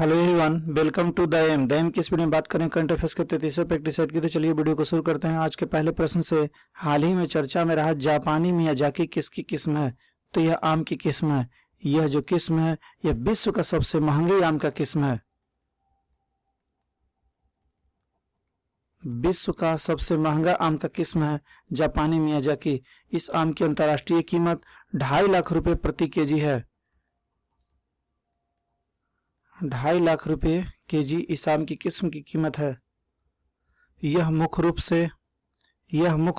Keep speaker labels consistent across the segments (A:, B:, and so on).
A: Hello everyone, welcome to the M. की इस video में बात करें करंट अफेयर्स के 33वें प्रैक्टिस सेट की। तो चलिए वीडियो को शुरू करते हैं। आज के पहले प्रश्न से, हाल ही में चर्चा में रहा जापानी मियाजाकी किसकी किस्म है? तो यह आम की किस्म है। यह जो किस्म है यह विश्व का सबसे महंगे आम का किस्म है। विश्व का सबसे महंगा आम का किस्म है जापानी मियाजाकी। इस आम की अंतर्राष्ट्रीय कीमत 2.5 लाख रुपए प्रति केजी है। 2.5 लाख रुपए केजी इस आम की किस्म की कीमत है। यह मुख्य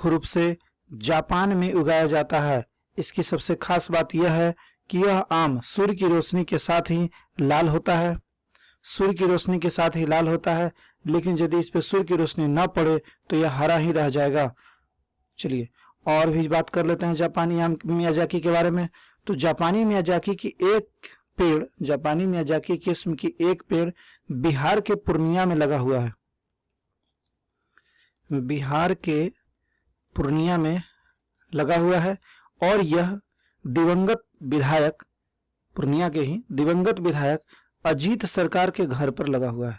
A: रूप से जापान में उगाया जाता है। इसकी सबसे खास बात यह है कि यह आम सूर्य की रोशनी के साथ ही लाल होता है। लेकिन यदि इस पर सूर्य की रोशनी न पड़े तो यह हरा ही रह जाएगा। चलिए और भी बात कर लेते हैं जापानी आम मियाजाकी के बारे में। तो जापानी मियाजाकी किस्म की एक पेड़ बिहार के पूर्णिया में लगा हुआ है। और यह पूर्णिया के ही दिवंगत विधायक अजीत सरकार के घर पर लगा हुआ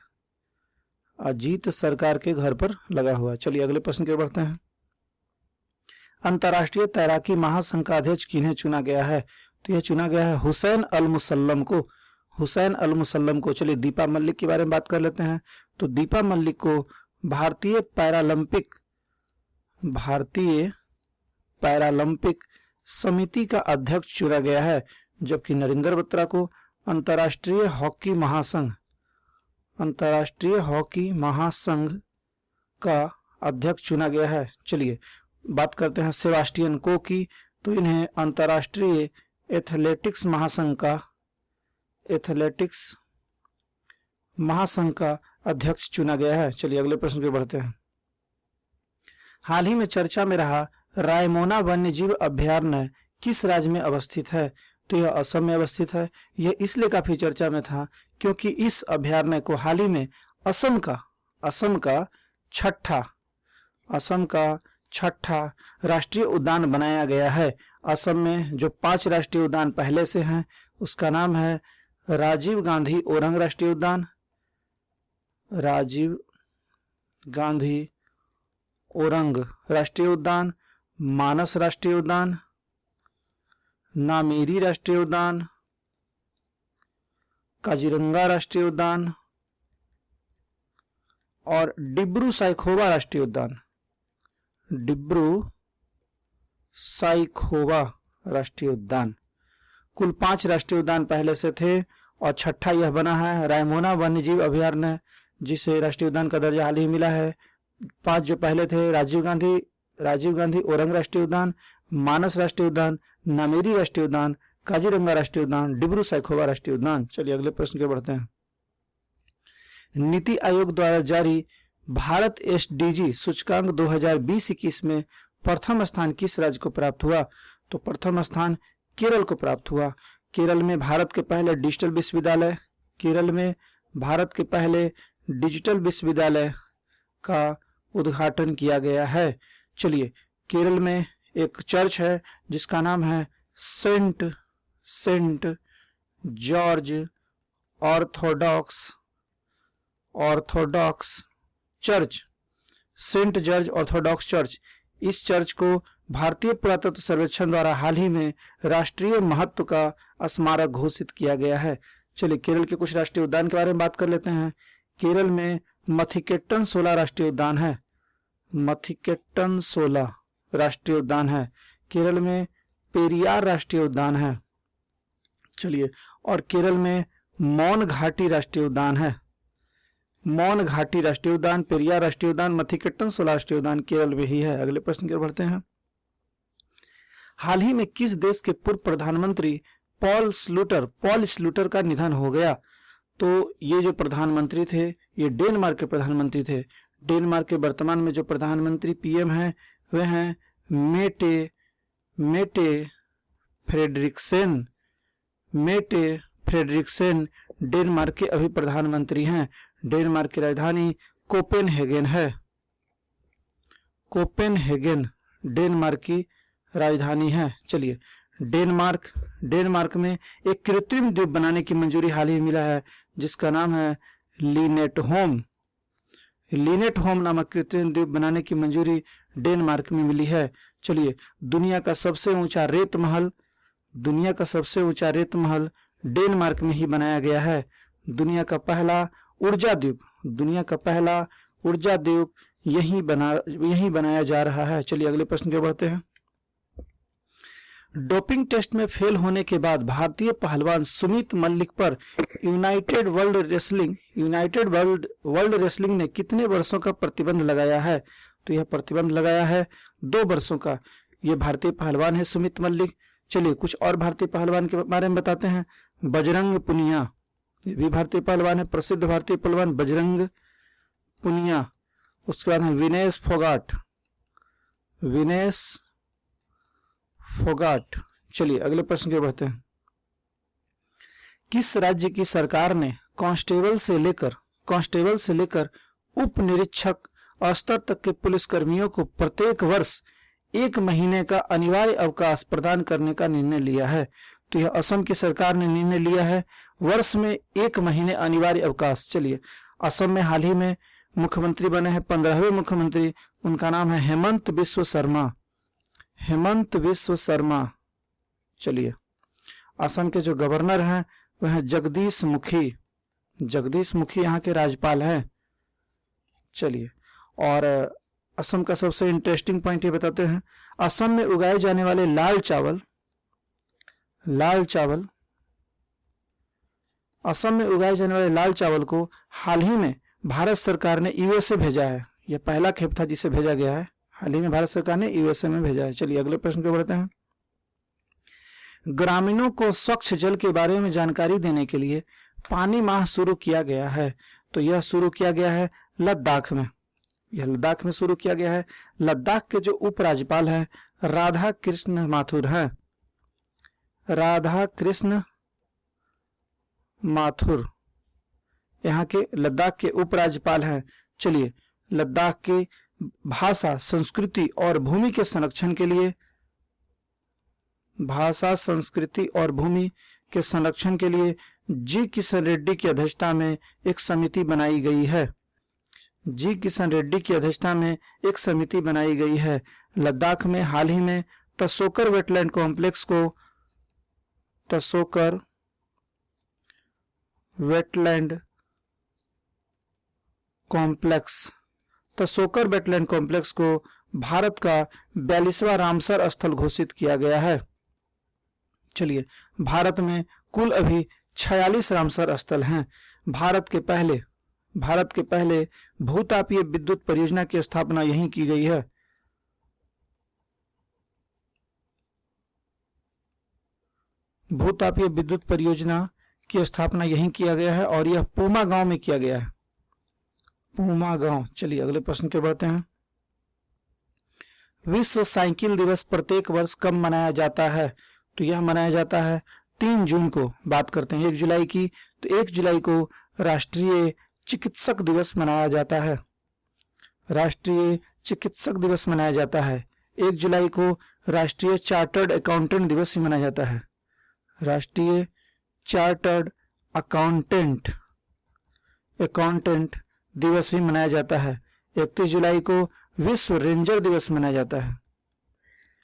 A: है। चलिए अगले प्रश्न की ओर बढ़ते हैं। अंतर्राष्ट्रीय तैराकी महासंघ का अध्यक्ष किन्हें चुना गया है? तो यह चुना गया है हुसैन अल मुसल्लम को। चलिए दीपा मलिक के बारे में बात कर लेते हैं। तो दीपा मलिक को भारतीय पैरालंपिक समिति का अध्यक्ष चुना गया है, जबकि नरेंद्र बत्रा को अंतर्राष्ट्रीय हॉकी महासंघ का अध्यक्ष चुना गया है। चलिए बात करते हैं सेबास्टियन को की। तो इन्हें अंतर्राष्ट्रीय एथलेटिक्स महासंघ का अध्यक्ष चुना गया है। चलिए अगले प्रश्न पे बढ़ते हैं। हाल ही में चर्चा में रहा रायमोना वन्यजीव अभयारण्य किस राज्य में अवस्थित है? तो यह असम में अवस्थित है। यह इसलिए काफी चर्चा में था क्योंकि इस अभयारण्य को हाल ही में असम का छठा राष्ट्रीय उद्यान बनाया गया है। असम में जो 5 राष्ट्रीय उद्यान पहले से हैं उसका नाम है राजीव गांधी ओरंग राष्ट्रीय उद्यान, मानस राष्ट्रीय उद्यान, नामेरी राष्ट्रीय उद्यान, काजीरंगा राष्ट्रीय उद्यान और डिब्रू साइखोवा राष्ट्रीय उद्यान। कुल 5 राष्ट्रीय उद्यान पहले से थे और छठा यह बना है रायमोना वन्यजीव अभयारण्य, जिसे राष्ट्रीय उद्यान का दर्जा हाल ही मिला है। 5 जो पहले थे राजीव गांधी ओरंग राष्ट्रीय उद्यान, मानस राष्ट्रीय उद्यान, नामेरी राष्ट्रीय उद्यान, काजीरंगा राष्ट्रीय उद्यान, डिब्रू साइखोवा राष्ट्रीय उद्यान। चलिए अगले प्रश्न के बढ़ते हैं। नीति आयोग द्वारा जारी भारत एसडीजी सूचकांक 2020-21 में प्रथम स्थान किस राज्य को प्राप्त हुआ? तो प्रथम स्थान केरल को प्राप्त हुआ। केरल में भारत के पहले डिजिटल विश्वविद्यालय का उद्घाटन किया गया है। चलिए केरल में एक चर्च है जिसका नाम है सेंट जॉर्ज ऑर्थोडॉक्स चर्च। इस चर्च को भारतीय पुरातत्व सर्वेक्षण द्वारा हाल ही में राष्ट्रीय महत्व का स्मारक घोषित किया गया है। चलिए केरल के कुछ राष्ट्रीय उद्यान के बारे में बात कर लेते हैं। केरल में मथिकेट्टन सोला राष्ट्रीय उद्यान है। केरल में पेरियार राष्ट्रीय उद्यान है। चलिए और केरल में मौन घाटी राष्ट्रीय उद्यान है। पेरियार राष्ट्रीय उद्यान, मथिकेट्टन सोला राष्ट्रीय उद्यान केरल में ही है। अगले प्रश्न की ओर बढ़ते हैं। हाल ही में किस देश के पूर्व प्रधानमंत्री पॉल स्लूटर का निधन हो गया? तो ये जो प्रधानमंत्री थे ये डेनमार्क के प्रधानमंत्री थे। डेनमार्क के वर्तमान में जो प्रधानमंत्री पीएम हैं वे हैं मेटे फ्रेडरिक्सेन डेनमार्क के अभी प्रधानमंत्री हैं। डेनमार्क की राजधानी कोपेनहेगन है। डेनमार्क की राजधानी है। चलिए डेनमार्क में एक कृत्रिम द्वीप बनाने की मंजूरी हाल ही मिला है जिसका नाम है लीनेट होम। लीनेट होम नामक कृत्रिम द्वीप बनाने की मंजूरी डेनमार्क में मिली है। चलिए, दुनिया का सबसे ऊंचा रेत महल, दुनिया का सबसे ऊंचा रेत महल डेनमार्क में ही बनाया गया है। दुनिया का पहला ऊर्जा द्वीप, दुनिया का पहला ऊर्जा द्वीप यही बनाया जा रहा है। चलिए अगले प्रश्न की ओर बढ़ते हैं। डोपिंग टेस्ट में फेल होने के बाद भारतीय पहलवान सुमित मल्लिक पर यूनाइटेड वर्ल्ड रेसलिंग ने कितने वर्षों का प्रतिबंध लगाया है? तो यह प्रतिबंध लगाया है 2 वर्षों का। यह भारतीय पहलवान है सुमित मल्लिक। चलिए कुछ और भारतीय पहलवान के बारे में बताते हैं। बजरंग पुनिया, ये भी भारतीय पहलवान है, प्रसिद्ध भारतीय पहलवान बजरंग पुनिया। उसके बाद है विनेश फोगाट। चलिए अगले प्रश्न की ओर बढ़ते हैं। किस राज्य की सरकार ने कांस्टेबल से लेकर उप निरीक्षक स्तर तक के पुलिस कर्मियों को प्रत्येक वर्ष 1 महीने का अनिवार्य अवकाश प्रदान करने का निर्णय लिया है? तो यह असम की सरकार ने निर्णय लिया है, वर्ष में 1 महीने अनिवार्य अवकाश। चलिए, असम में हाल ही में मुख्यमंत्री बने हैं 15वें मुख्यमंत्री, उनका नाम है हेमंत बिश्व शर्मा। चलिए, असम के जो गवर्नर हैं वह है जगदीश मुखी यहाँ के राज्यपाल हैं। चलिए, और असम का सबसे इंटरेस्टिंग पॉइंट ये बताते हैं। असम में उगाए जाने वाले लाल चावल, असम में उगाए जाने वाले लाल चावल को हाल ही में भारत सरकार ने यूएसए भेजा है। यह पहला खेप था जिसे भेजा गया है, हाल ही में भारत सरकार ने यूएसए में भेजा है। चलिए अगले प्रश्न को बढ़ते हैं। ग्रामीणों को स्वच्छ जल के बारे में जानकारी देने के लिए पानी माह शुरू किया गया है। तो यह शुरू किया गया है लद्दाख में, यह लद्दाख में शुरू किया गया है। लद्दाख के जो उपराज्यपाल हैं राधा कृष्ण माथुर यहाँ के लद्दाख के उपराज्यपाल हैं। चलिए, लद्दाख की भाषा, संस्कृति और भूमि के संरक्षण के लिए जी किशन रेड्डी की अध्यक्षता में एक समिति बनाई गई है। लद्दाख में हाल ही में तसोकर वेटलैंड कॉम्प्लेक्स को भारत का 42वां रामसर स्थल घोषित किया गया है। चलिए, भारत में कुल अभी 46 रामसर स्थल हैं। भारत के पहले भूतापीय विद्युत परियोजना की स्थापना यहीं की गई है। भूतापीय विद्युत परियोजना की स्थापना यहीं किया गया है और यह पूमा गांव में किया गया है, पूमा गांव। चलिए अगले प्रश्न के बढ़ते हैं। विश्व साइकिल दिवस प्रत्येक वर्ष कब मनाया जाता है? तो यह मनाया जाता है 3 जून को। बात करते हैं 1 जुलाई की, तो 1 जुलाई को राष्ट्रीय चिकित्सक दिवस मनाया जाता है। 1 जुलाई को राष्ट्रीय चार्टर्ड अकाउंटेंट दिवस भी मनाया जाता है। राष्ट्रीय चार्टर्ड अकाउंटेंट दिवस भी मनाया जाता है। 31 जुलाई को विश्व रेंजर दिवस मनाया जाता है,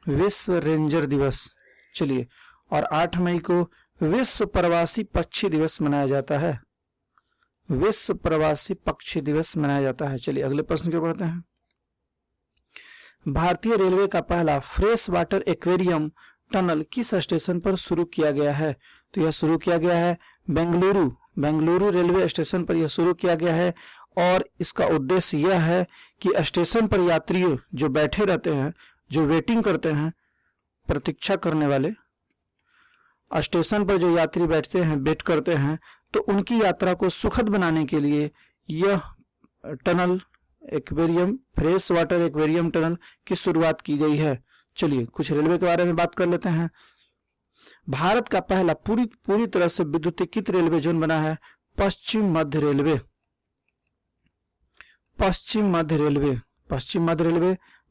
A: विश्व रेंजर दिवस। चलिए, और 8 मई को विश्व प्रवासी पक्षी दिवस मनाया जाता है, विश्व प्रवासी पक्षी दिवस मनाया जाता है। चलिए अगले प्रश्न की बढ़ते हैं। भारतीय रेलवे का पहला फ्रेश वाटर एक्वेरियम टनल किस स्टेशन पर शुरू किया गया है? तो यह शुरू किया गया है बेंगलुरु रेलवे स्टेशन पर यह शुरू किया गया है। और इसका उद्देश्य यह है कि स्टेशन पर यात्रियों जो बैठे रहते हैं, जो वेटिंग करते हैं, प्रतीक्षा करने वाले, स्टेशन पर जो यात्री बैठते हैं, वेट करते हैं, तो उनकी यात्रा को सुखद बनाने के लिए यह tunnel aquarium, fresh water aquarium tunnel की शुरुआत की गई है। चलिए कुछ रेलवे के बारे में बात कर लेते हैं। भारत का पहला पूरी तरह से विद्युतीकृत रेलवे जोन बना है पश्चिम मध्य रेलवे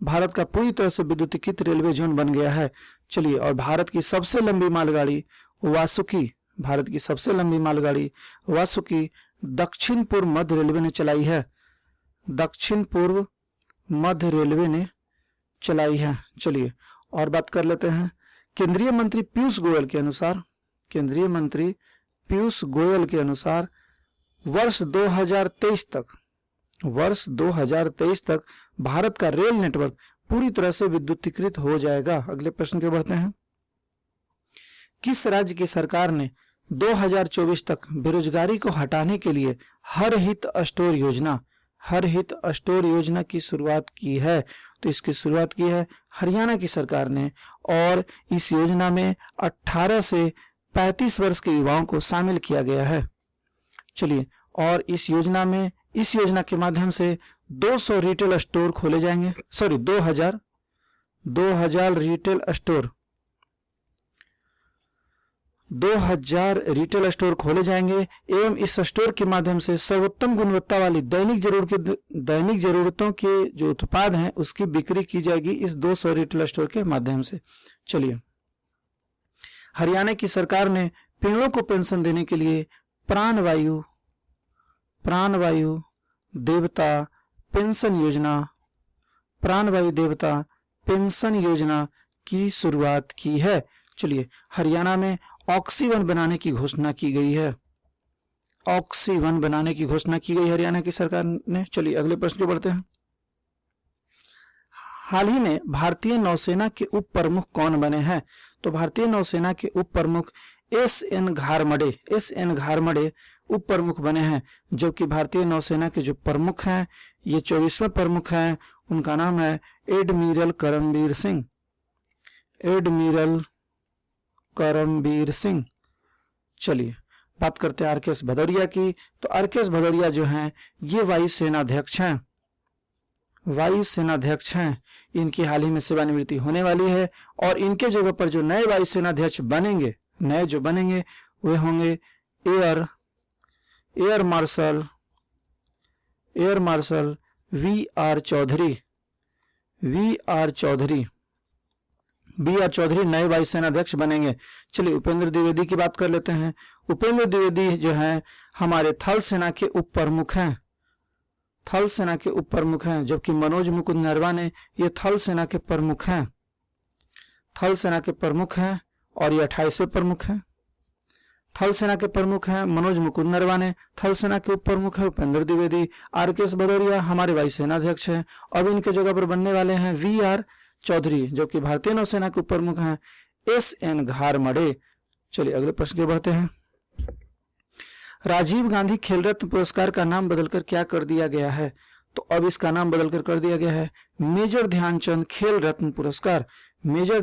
A: भारत का पूरी तरह से विद्युतीकृत रेलवे जोन बन गया है। चलिए, और भारत की सबसे लंबी मालगाड़ी भारत की सबसे लंबी मालगाड़ी वासुकी दक्षिण पूर्व मध्य रेलवे ने चलाई है। दक्षिण पूर्व मध्य रेलवे ने चलाई है। चलिए और बात कर लेते हैं। केंद्रीय मंत्री पीयूष गोयल के अनुसार, केंद्रीय मंत्री पीयूष गोयल के अनुसार वर्ष 2023 तक भारत का रेल नेटवर्क पूरी तरह से विद्युतीकृत हो जाएगा। अगले प्रश्न के बढ़ते हैं। किस राज्य की सरकार ने 2024 तक बेरोजगारी को हटाने के लिए हर हित स्टोर योजना की शुरुआत की है? तो इसकी शुरुआत की है हरियाणा की सरकार ने, और इस योजना में 18 से 35 वर्ष के युवाओं को शामिल किया गया है। चलिए, और इस योजना के माध्यम से 200 रिटेल स्टोर खोले जाएंगे। 2000 रिटेल स्टोर खोले जाएंगे एवं इस स्टोर के माध्यम से सर्वोत्तम गुणवत्ता वाली दैनिक जरूरतों के जो उत्पाद हैं उसकी बिक्री की जाएगी इस 200 रिटेल स्टोर के माध्यम से। चलिए, हरियाणा की सरकार ने पेड़ों को पेंशन देने के लिए प्राणवायु देवता पेंशन योजना की शुरुआत की है। चलिए, हरियाणा में ऑक्सीवन बनाने की घोषणा की गई है। हरियाणा की सरकार ने। चलिए अगले प्रश्न को बढ़ते हैं। हाल ही में भारतीय नौसेना के उप प्रमुख कौन बने हैं? तो भारतीय नौसेना के उप प्रमुख एस.एन. घारमडे उप प्रमुख बने हैं, जबकि भारतीय नौसेना के जो प्रमुख हैं, ये 24वें प्रमुख हैं, उनका नाम है एडमिरल करमबीर सिंह। चलिए बात करते हैं आर.के.एस. भदौरिया की। तो आर.के.एस. भदौरिया जो हैं ये वायुसेनाध्यक्ष हैं। इनकी हाल ही में सेवानिवृत्ति होने वाली है और इनके जगह पर जो नए वायुसेनाध्यक्ष बनेंगे वे होंगे एयर मार्शल वी.आर. चौधरी नए वायुसेनाध्यक्ष बनेंगे। चलिए उपेंद्र द्विवेदी की बात कर लेते हैं। उपेंद्र द्विवेदी जो हैं हमारे थल सेना के उप प्रमुख हैं, जबकि मनोज मुकुंद नरवाने ये थल सेना के प्रमुख हैं और ये 28वें प्रमुख हैं। थल सेना के प्रमुख हैं मनोज मुकुंद नरवाने, थल सेना के उप प्रमुख है उपेंद्र द्विवेदी, आर.के.एस. भदौरिया हमारे वायुसेनाध्यक्ष हैं। अब इनके जगह पर बनने वाले हैं वी.आर. चौधरी, जो कि भारतीय नौसेना के उप प्रमुख हैं एस.एन. घारमडे। चलिए अगले प्रश्न के बढ़ते हैं। राजीव गांधी खेल रत्न पुरस्कार का नाम बदलकर क्या कर दिया गया है? तो अब इसका नाम बदलकर कर दिया गया है मेजर ध्यानचंद खेल रत्न पुरस्कार। मेजर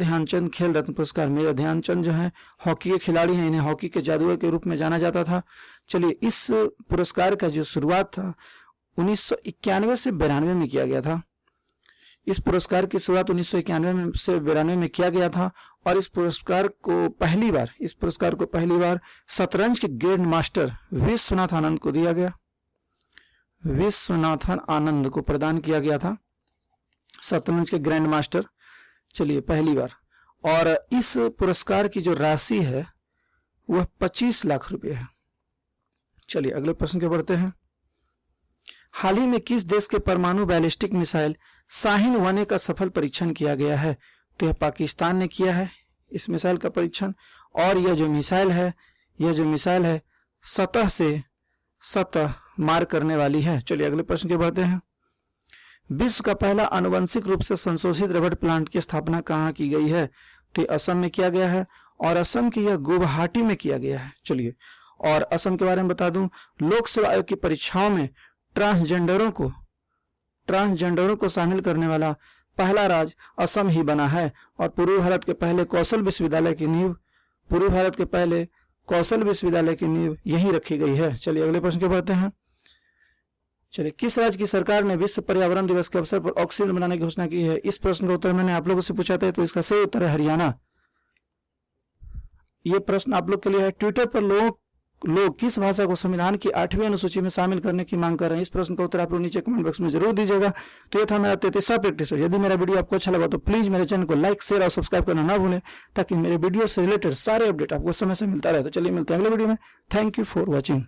A: ध्यानचंद जो है हॉकी के खिलाड़ी हैं, इन्हें हॉकी के जादूगर के रूप में जाना जाता था। चलिए, इस पुरस्कार का जो शुरुआत था 1991 से 92 में किया गया था। इस पुरस्कार की शुरुआत 1991 से 92 में किया गया था और इस पुरस्कार को पहली बार शतरंज के ग्रैंड मास्टर विश्वनाथन आनंद को प्रदान किया गया था, शतरंज के ग्रैंड मास्टर। चलिए पहली बार। और इस पुरस्कार की जो राशि है वह 25 लाख रुपए है। चलिए अगले प्रश्न के बढ़ते हैं। हाल ही में किस देश के परमाणु बैलिस्टिक मिसाइल शाहीन 1 का सफल परीक्षण किया गया है? तो यह पाकिस्तान ने किया है इस मिसाइल का परीक्षण, और यह जो मिसाइल है सतह से सतह मार करने वाली है। चलिए अगले प्रश्न के बढ़ते हैं। विश्व का पहला आनुवंशिक रूप से संशोधित रबड़ प्लांट की स्थापना कहाँ की गई है? तो असम में किया गया है और असम की यह गुवाहाटी में किया गया है। चलिए, और असम के बारे में बता दूं, लोक सेवा आयोग की परीक्षाओं में ट्रांसजेंडरों को शामिल करने वाला पहला राज्य असम ही बना है और पूर्वी भारत के पहले कौशल विश्वविद्यालय की नींव यहीं रखी गई है। चलिए अगले प्रश्न के बढ़ते हैं। चलिए, किस राज्य की सरकार ने विश्व पर्यावरण दिवस के अवसर पर ऑक्सीजन बनाने की घोषणा की है? इस प्रश्न का उत्तर मैंने आप लोगों से पूछा था, तो इसका सही उत्तर है हरियाणा। ये प्रश्न आप लोग के लिए है। ट्विटर पर लोग किस भाषा को संविधान की 8वीं अनुसूची में शामिल करने की मांग कर रहे हैं? इस प्रश्न का उत्तर आप लोग नीचे कमेंट बॉक्स में जरूर दीजिएगा। तो ये था मेरा 33वां प्रैक्टिस। यदि मेरा वीडियो आपको अच्छा लगा तो प्लीज मेरे चैनल को लाइक, शेयर और सब्सक्राइब करना ना भूलें, ताकि मेरे वीडियो से रिलेटेड सारे अपडेट आपको समय से मिलता रहे। तो चलिए मिलते हैं अगले वीडियो में। Thank you for watching.